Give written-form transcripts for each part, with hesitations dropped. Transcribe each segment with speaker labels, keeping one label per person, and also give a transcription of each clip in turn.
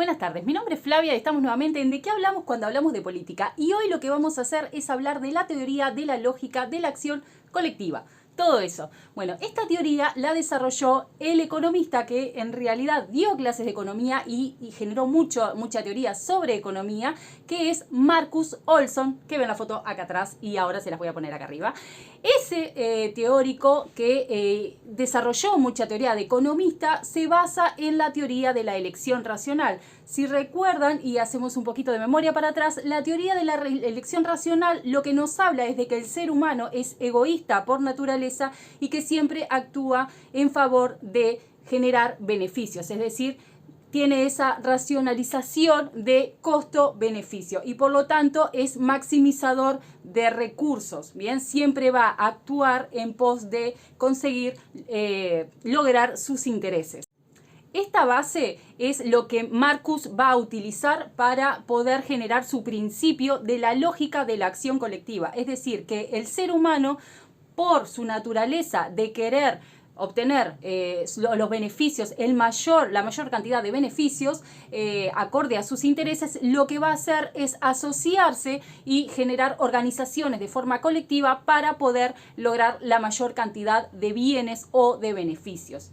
Speaker 1: Buenas tardes, mi nombre es Flavia y estamos nuevamente en ¿De qué hablamos cuando hablamos de política? Y hoy lo que vamos a hacer es hablar de la teoría de la lógica de la acción colectiva. Todo eso. Bueno, esta teoría la desarrolló el economista que en realidad dio clases de economía y generó mucha teoría sobre economía, que es Marcus Olson, que ven la foto acá atrás y ahora se las voy a poner acá arriba. Ese teórico que desarrolló mucha teoría de economista se basa en la teoría de la elección racional. Si recuerdan y hacemos un poquito de memoria para atrás, la teoría de la elección racional lo que nos habla es de que el ser humano es egoísta por naturaleza y que siempre actúa en favor de generar beneficios, es decir, tiene esa racionalización de costo-beneficio y por lo tanto es maximizador de recursos, ¿bien? Siempre va a actuar en pos de conseguir lograr sus intereses. Esta base es lo que Marcus va a utilizar para poder generar su principio de la lógica de la acción colectiva, es decir, que el ser humano, por su naturaleza de querer obtener los beneficios, la mayor cantidad de beneficios acorde a sus intereses, lo que va a hacer es asociarse y generar organizaciones de forma colectiva para poder lograr la mayor cantidad de bienes o de beneficios.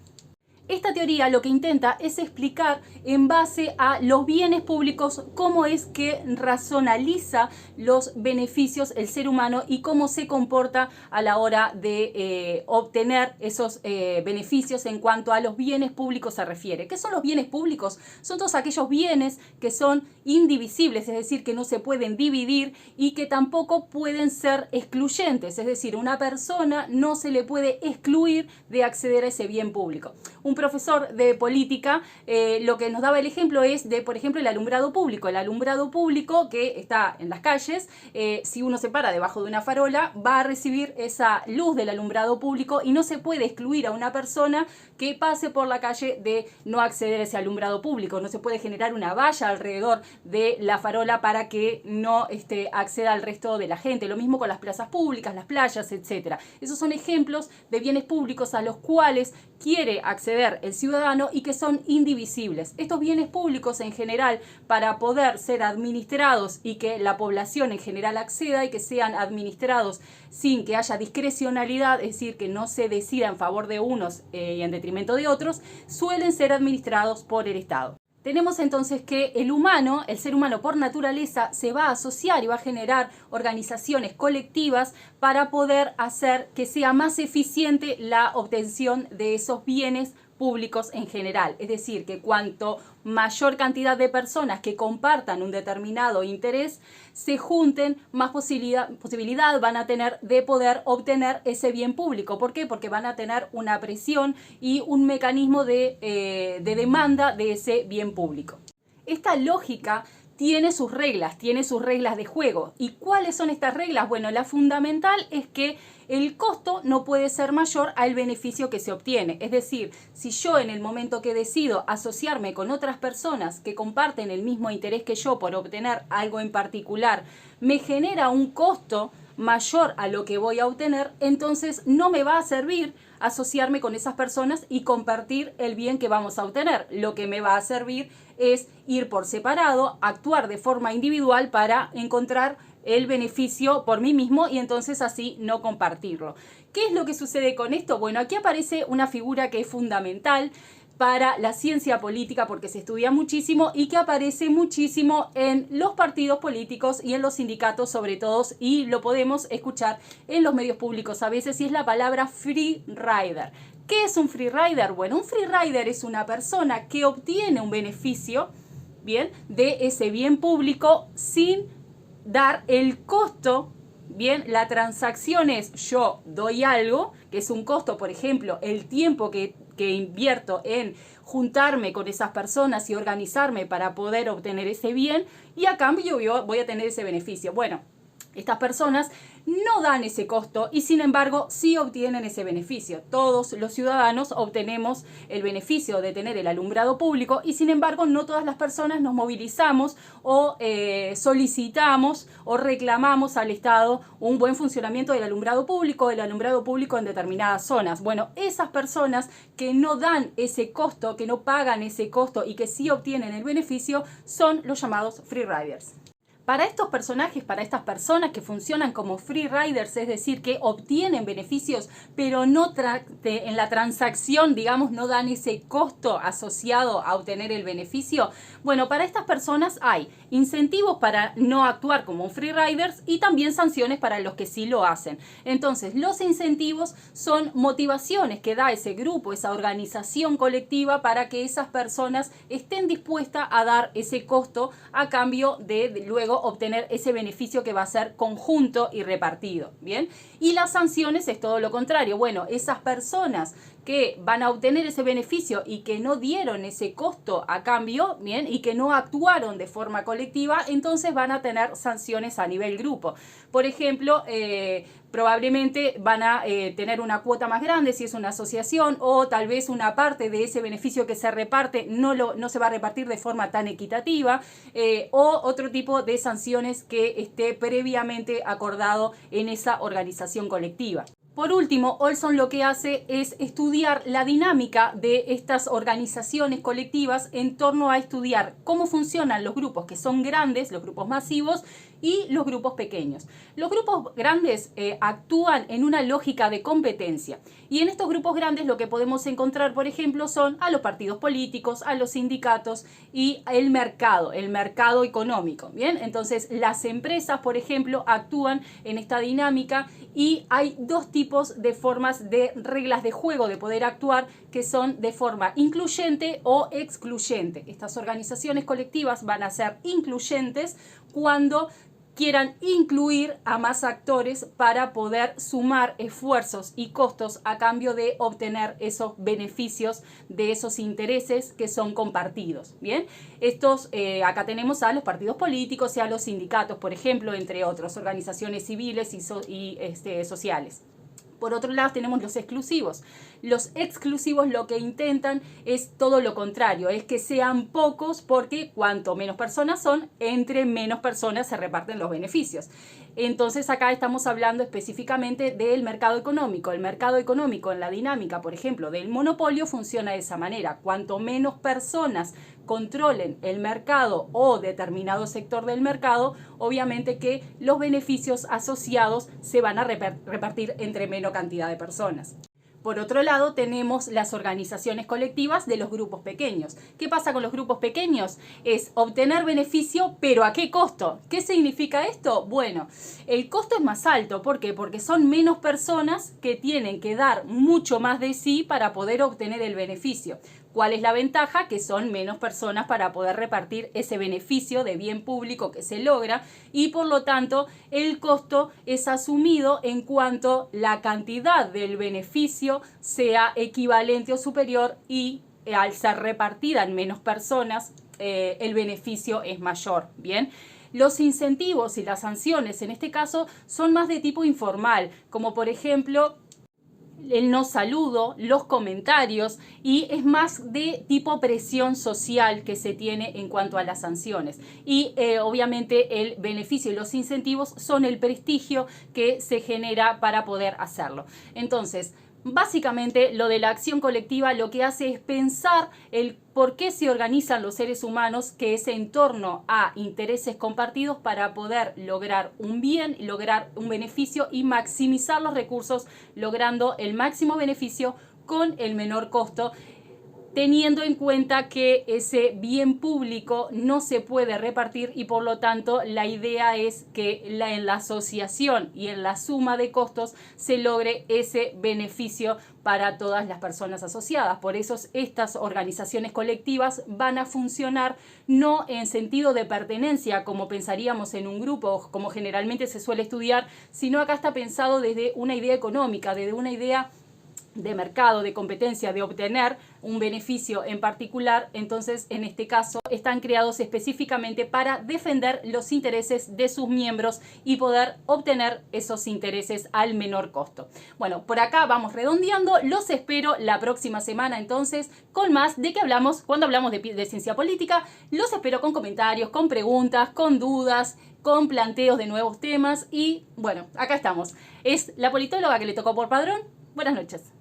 Speaker 1: Esta teoría lo que intenta es explicar en base a los bienes públicos cómo es que racionaliza los beneficios el ser humano y cómo se comporta a la hora de obtener esos beneficios en cuanto a los bienes públicos se refiere. ¿Qué son los bienes públicos? Son todos aquellos bienes que son indivisibles, es decir, que no se pueden dividir y que tampoco pueden ser excluyentes, es decir, una persona no se le puede excluir de acceder a ese bien público. Un profesor de política lo que nos daba el ejemplo es de, por ejemplo, el alumbrado público. El alumbrado público que está en las calles, si uno se para debajo de una farola, va a recibir esa luz del alumbrado público y no se puede excluir a una persona que pase por la calle de no acceder a ese alumbrado público. No se puede generar una valla alrededor de la farola para que no acceda al resto de la gente. Lo mismo con las plazas públicas, las playas, etc. Esos son ejemplos de bienes públicos a los cuales quiere acceder el ciudadano y que son indivisibles. Estos bienes públicos en general, para poder ser administrados y que la población en general acceda y que sean administrados sin que haya discrecionalidad, es decir, que no se decida en favor de unos y en detrimento de otros, suelen ser administrados por el Estado. Tenemos entonces que el ser humano por naturaleza se va a asociar y va a generar organizaciones colectivas para poder hacer que sea más eficiente la obtención de esos bienes públicos en general. Es decir, que cuanto mayor cantidad de personas que compartan un determinado interés se junten, más posibilidad van a tener de poder obtener ese bien público. ¿Por qué? Porque van a tener una presión y un mecanismo de demanda de ese bien público. Esta lógica tiene sus reglas de juego. ¿Y cuáles son estas reglas? Bueno, la fundamental es que el costo no puede ser mayor al beneficio que se obtiene. Es decir, si yo en el momento que decido asociarme con otras personas que comparten el mismo interés que yo por obtener algo en particular, me genera un costo mayor a lo que voy a obtener, entonces no me va a servir asociarme con esas personas y compartir el bien que vamos a obtener. Lo que me va a servir es ir por separado, actuar de forma individual para encontrar el beneficio por mí mismo y entonces así no compartirlo. ¿Qué es lo que sucede con esto? Bueno, aquí aparece una figura que es fundamental para la ciencia política porque se estudia muchísimo y que aparece muchísimo en los partidos políticos y en los sindicatos sobre todo, y lo podemos escuchar en los medios públicos a veces, y es la palabra free rider. ¿Qué es un free rider? Bueno, un free rider es una persona que obtiene un beneficio, bien, de ese bien público sin dar el costo. Bien, la transacción es yo doy algo, que es un costo, por ejemplo, el tiempo que invierto en juntarme con esas personas y organizarme para poder obtener ese bien, y a cambio yo voy a tener ese beneficio. Bueno, Estas personas no dan ese costo y sin embargo sí obtienen ese beneficio. Todos los ciudadanos obtenemos el beneficio de tener el alumbrado público y sin embargo no todas las personas nos movilizamos o solicitamos o reclamamos al Estado un buen funcionamiento del alumbrado público en determinadas zonas. Bueno, esas personas que no dan ese costo, que no pagan ese costo y que sí obtienen el beneficio son los llamados free riders. Para estos personajes, para estas personas que funcionan como free riders, es decir, que obtienen beneficios, pero no en la transacción, digamos, no dan ese costo asociado a obtener el beneficio. Bueno, para estas personas hay incentivos para no actuar como free riders y también sanciones para los que sí lo hacen. Entonces, los incentivos son motivaciones que da ese grupo, esa organización colectiva para que esas personas estén dispuestas a dar ese costo a cambio de luego obtener ese beneficio que va a ser conjunto y repartido, ¿bien? Y las sanciones es todo lo contrario. Bueno, esas personas que van a obtener ese beneficio y que no dieron ese costo a cambio, ¿bien? Y que no actuaron de forma colectiva, entonces van a tener sanciones a nivel grupo. Por ejemplo, probablemente van a tener una cuota más grande si es una asociación o tal vez una parte de ese beneficio que se reparte no se va a repartir de forma tan equitativa o otro tipo de sanciones que esté previamente acordado en esa organización colectiva. Por último, Olson lo que hace es estudiar la dinámica de estas organizaciones colectivas en torno a estudiar cómo funcionan los grupos que son grandes, los grupos masivos, y los grupos pequeños. Los grupos grandes actúan en una lógica de competencia y en estos grupos grandes lo que podemos encontrar, por ejemplo, son a los partidos políticos, a los sindicatos y el mercado económico. Bien, entonces las empresas, por ejemplo, actúan en esta dinámica y hay dos tipos de formas de reglas de juego de poder actuar que son de forma incluyente o excluyente. Estas organizaciones colectivas van a ser incluyentes cuando quieran incluir a más actores para poder sumar esfuerzos y costos a cambio de obtener esos beneficios de esos intereses que son compartidos. Bien, acá tenemos a los partidos políticos y a los sindicatos, por ejemplo, entre otras organizaciones civiles y sociales. Por otro lado tenemos los exclusivos. Los exclusivos lo que intentan es todo lo contrario, es que sean pocos porque cuanto menos personas son, entre menos personas se reparten los beneficios. Entonces acá estamos hablando específicamente del mercado económico. El mercado económico en la dinámica, por ejemplo, del monopolio funciona de esa manera. Cuanto menos personas controlen el mercado o determinado sector del mercado, obviamente que los beneficios asociados se van a repartir entre menor cantidad de personas. Por otro lado, tenemos las organizaciones colectivas de los grupos pequeños. ¿Qué pasa con los grupos pequeños? Es obtener beneficio, pero ¿a qué costo? ¿Qué significa esto? Bueno, el costo es más alto. ¿Por qué? Porque son menos personas que tienen que dar mucho más de sí para poder obtener el beneficio. ¿Cuál es la ventaja? Que son menos personas para poder repartir ese beneficio de bien público que se logra y por lo tanto el costo es asumido en cuanto la cantidad del beneficio sea equivalente o superior y al ser repartida en menos personas el beneficio es mayor. Bien. Los incentivos y las sanciones en este caso son más de tipo informal, como por ejemplo el no saludo, los comentarios y es más de tipo presión social que se tiene en cuanto a las sanciones. Y obviamente el beneficio y los incentivos son el prestigio que se genera para poder hacerlo. Entonces, básicamente lo de la acción colectiva lo que hace es pensar el por qué se organizan los seres humanos, que es en torno a intereses compartidos para poder lograr un bien, lograr un beneficio y maximizar los recursos, logrando el máximo beneficio con el menor costo, teniendo en cuenta que ese bien público no se puede repartir y por lo tanto la idea es que en la asociación y en la suma de costos se logre ese beneficio para todas las personas asociadas. Por eso estas organizaciones colectivas van a funcionar no en sentido de pertenencia como pensaríamos en un grupo, como generalmente se suele estudiar, sino acá está pensado desde una idea económica, desde una idea de mercado, de competencia, de obtener un beneficio en particular, entonces en este caso están creados específicamente para defender los intereses de sus miembros y poder obtener esos intereses al menor costo. Bueno, por acá vamos redondeando, los espero la próxima semana entonces con más de qué hablamos cuando hablamos de ciencia política. Los espero con comentarios, con preguntas, con dudas, con planteos de nuevos temas y bueno, acá estamos. Es la politóloga que le tocó por padrón. Buenas noches.